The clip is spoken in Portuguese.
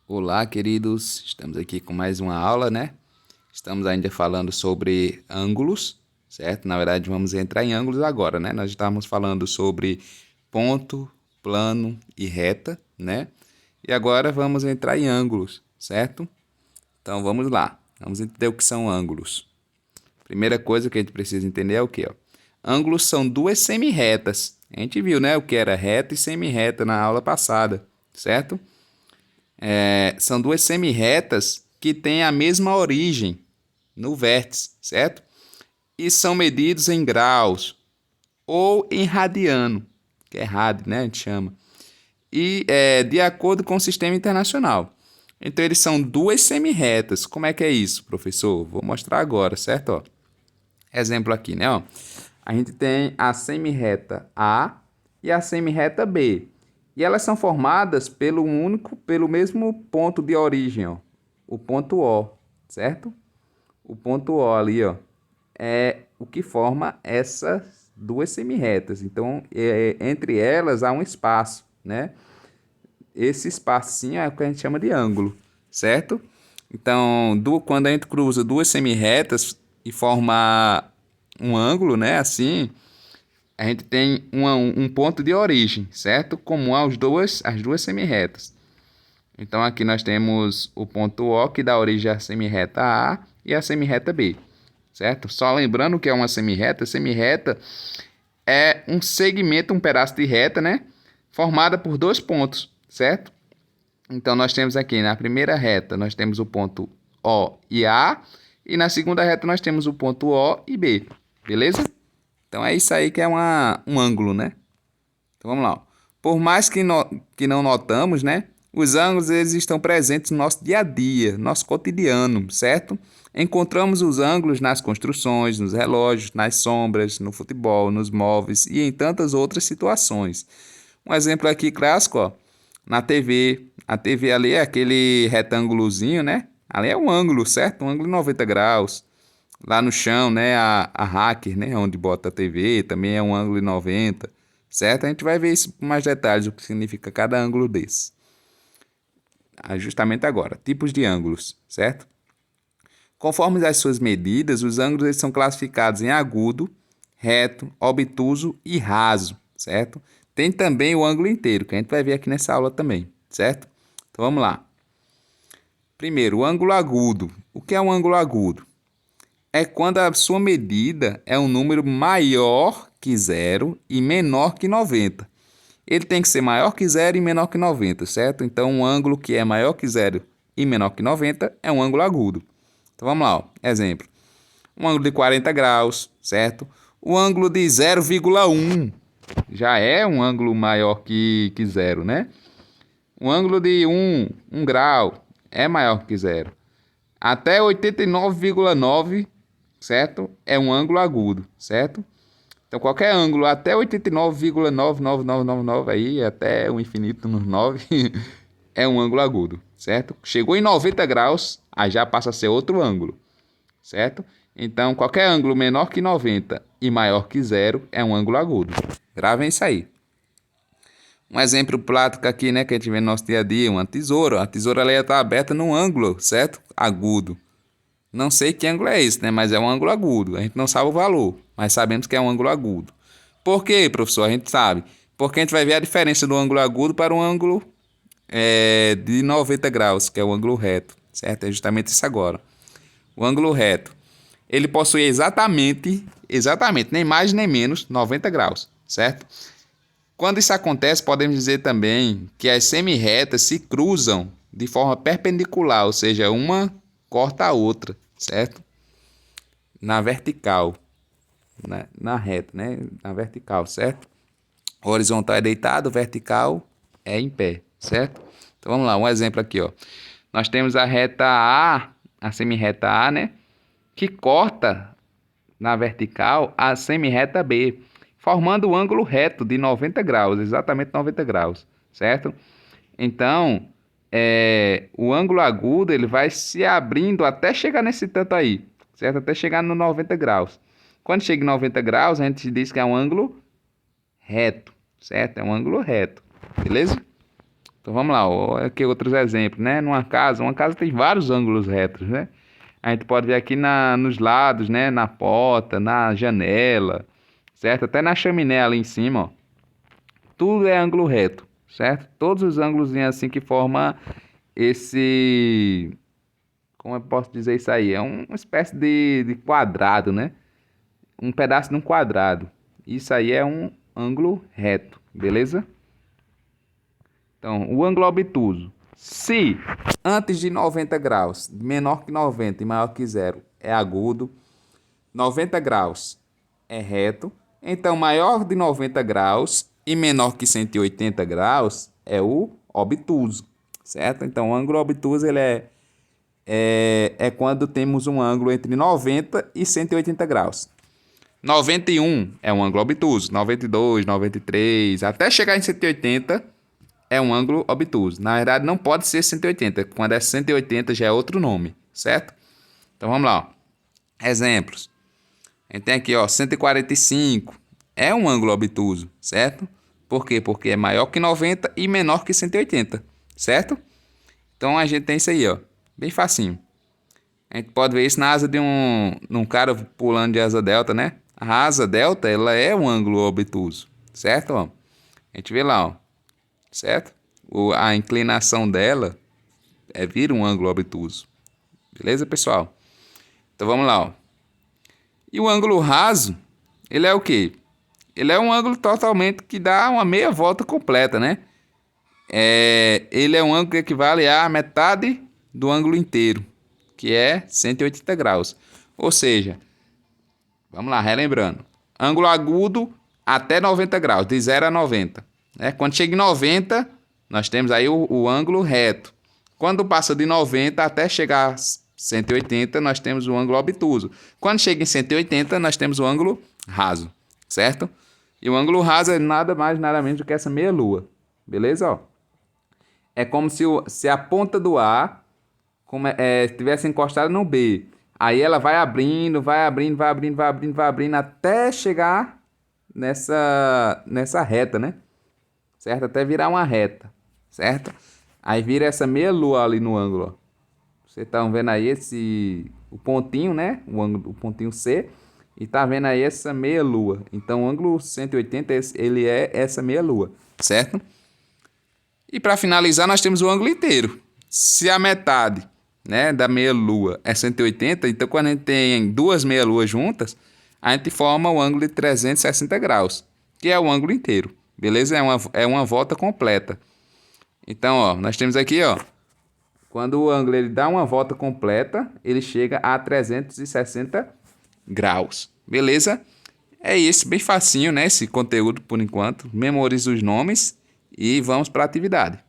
Olá, queridos. Estamos aqui com mais uma aula, né? Estamos ainda falando sobre ângulos, certo? Na verdade, vamos entrar em ângulos agora, né? Nós estávamos falando sobre ponto, plano e reta, né? E agora vamos entrar em ângulos, certo? Então, vamos lá. Vamos entender o que são ângulos. Primeira coisa que a gente precisa entender é o quê? Ó? Ângulos são duas semirretas. A gente viu, né? O que era reta e semirreta na aula passada, certo? São duas semirretas que têm a mesma origem no vértice, certo? E são medidos em graus ou em radiano, que é rad, né? A gente chama. E de acordo com o sistema internacional. Então, eles são duas semirretas. Como é que é isso, professor? Vou mostrar agora, certo? Ó, exemplo aqui, né? Ó, a gente tem a semirreta A e a semirreta B. E elas são formadas pelo mesmo ponto de origem, ó, o ponto O, certo? O ponto O ali, ó, é o que forma essas duas semirretas. Então, entre elas há um espaço, né? Esse espacinho é o que a gente chama de ângulo, certo? Então, quando a gente cruza duas semirretas e forma um ângulo, né? Assim, a gente tem um ponto de origem, certo? Comum às duas semirretas. Então, aqui nós temos o ponto O, que dá origem à semirreta A e à semirreta B, certo? Só lembrando que é uma semirreta. Semirreta é um segmento, um pedaço de reta, né? Formada por dois pontos, certo? Então, nós temos aqui na primeira reta, nós temos o ponto O e A. E na segunda reta, nós temos o ponto O e B, beleza? Então, é isso aí que é um ângulo, né? Então vamos lá. Por mais que não notamos, né? Os ângulos eles estão presentes no nosso dia a dia, nosso cotidiano, certo? Encontramos os ângulos nas construções, nos relógios, nas sombras, no futebol, nos móveis e em tantas outras situações. Um exemplo aqui clássico, ó, na TV. A TV ali é aquele retângulozinho, né? Ali é um ângulo, certo? Um ângulo de 90 graus. Lá no chão, né, a hacker, né, onde bota a TV, também é um ângulo de 90, certo? A gente vai ver isso com mais detalhes, o que significa cada ângulo desse. Justamente agora, tipos de ângulos, certo? Conforme as suas medidas, os ângulos eles são classificados em agudo, reto, obtuso e raso, certo? Tem também o ângulo inteiro, que a gente vai ver aqui nessa aula também, certo? Então vamos lá. Primeiro, o ângulo agudo. O que é um ângulo agudo? É quando a sua medida é um número maior que zero e menor que 90. Ele tem que ser maior que zero e menor que 90, certo? Então, um ângulo que é maior que zero e menor que 90 é um ângulo agudo. Então, vamos lá. Ó. Exemplo. Um ângulo de 40 graus, certo? O ângulo de 0,1 já é um ângulo maior que zero, né? Um ângulo de 1 grau é maior que zero. Até 89,9, certo? É um ângulo agudo, certo? Então, qualquer ângulo até 89,99999 aí, até o infinito nos 9, é um ângulo agudo, certo? Chegou em 90 graus, aí já passa a ser outro ângulo, certo? Então, qualquer ângulo menor que 90 e maior que zero é um ângulo agudo. Gravem isso aí. Um exemplo prático aqui, né, que a gente vê no nosso dia a dia, uma tesoura. A tesoura ela está aberta num ângulo, certo? Agudo. Não sei que ângulo é esse, né? Mas é um ângulo agudo. A gente não sabe o valor, mas sabemos que é um ângulo agudo. Por quê, professor? A gente sabe. Porque a gente vai ver a diferença do ângulo agudo para um ângulo de 90 graus, que é o ângulo reto, certo? É justamente isso agora. O ângulo reto. Ele possui exatamente, nem mais nem menos, 90 graus, certo? Quando isso acontece, podemos dizer também que as semirretas se cruzam de forma perpendicular, ou seja, uma corta a outra, certo? Na vertical, né? Na reta, né? Na vertical, certo? Horizontal é deitado, vertical é em pé, certo? Então vamos lá, um exemplo aqui, ó. Nós temos a reta A, a semirreta A, né? Que corta na vertical a semirreta B, formando um ângulo reto de 90 graus, exatamente 90 graus, certo? Então, o ângulo agudo ele vai se abrindo até chegar nesse tanto aí, certo? Até chegar no 90 graus. Quando chega em 90 graus, a gente diz que é um ângulo reto, certo? É um ângulo reto, beleza? Então vamos lá, ó, aqui outros exemplos, né? Uma casa tem vários ângulos retos, né? A gente pode ver aqui nos lados, né? Na porta, na janela, certo? Até na chaminé ali em cima, ó. Tudo é ângulo reto, certo? Todos os ângulos assim que formam esse... Como eu posso dizer isso aí? É uma espécie de quadrado, né? Um pedaço de um quadrado. Isso aí é um ângulo reto, beleza? Então, o ângulo obtuso. Se antes de 90 graus, menor que 90 e maior que zero, é agudo. 90 graus é reto. Então, maior de 90 graus e menor que 180 graus é o obtuso, certo? Então, o ângulo obtuso ele é quando temos um ângulo entre 90 e 180 graus. 91 é um ângulo obtuso. 92, 93, até chegar em 180 é um ângulo obtuso. Na verdade, não pode ser 180. Quando é 180 já é outro nome, certo? Então vamos lá, ó. Exemplos. A gente tem aqui, ó, 145. É um ângulo obtuso, certo? Por quê? Porque é maior que 90 e menor que 180, certo? Então a gente tem isso aí, ó, bem facinho. A gente pode ver isso na asa de um cara pulando de asa delta, né? A asa delta, ela é um ângulo obtuso, certo? Ó? A gente vê lá, ó, certo? A inclinação dela vira um ângulo obtuso. Beleza, pessoal? Então vamos lá, ó. E o ângulo raso, ele é o quê? Ele é um ângulo totalmente que dá uma meia volta completa, né? Ele é um ângulo que equivale à metade do ângulo inteiro, que é 180 graus. Ou seja, vamos lá, relembrando. Ângulo agudo até 90 graus, de 0 a 90. Né? Quando chega em 90, nós temos aí o ângulo reto. Quando passa de 90 até chegar a 180, nós temos o ângulo obtuso. Quando chega em 180, nós temos o ângulo raso, certo? E o ângulo raso é nada mais, nada menos do que essa meia-lua. Beleza? Ó? É como se a ponta do A estivesse encostada no B. Aí ela vai abrindo, vai abrindo, vai abrindo, vai abrindo, vai abrindo, até chegar nessa reta, né? Certo? Até virar uma reta, certo? Aí vira essa meia-lua ali no ângulo, ó. Vocês estão vendo aí o pontinho, né? O pontinho C. E tá vendo aí essa meia-lua. Então, o ângulo 180, ele é essa meia-lua, certo? E para finalizar, nós temos o ângulo inteiro. Se a metade, né, da meia-lua é 180, então quando a gente tem duas meia-luas juntas, a gente forma o ângulo de 360 graus, que é o ângulo inteiro. Beleza? É uma volta completa. Então, ó, nós temos aqui, ó, quando o ângulo ele dá uma volta completa, ele chega a 360 graus. Beleza? É isso, bem facinho, né? Esse conteúdo por enquanto. Memorize os nomes e vamos para a atividade.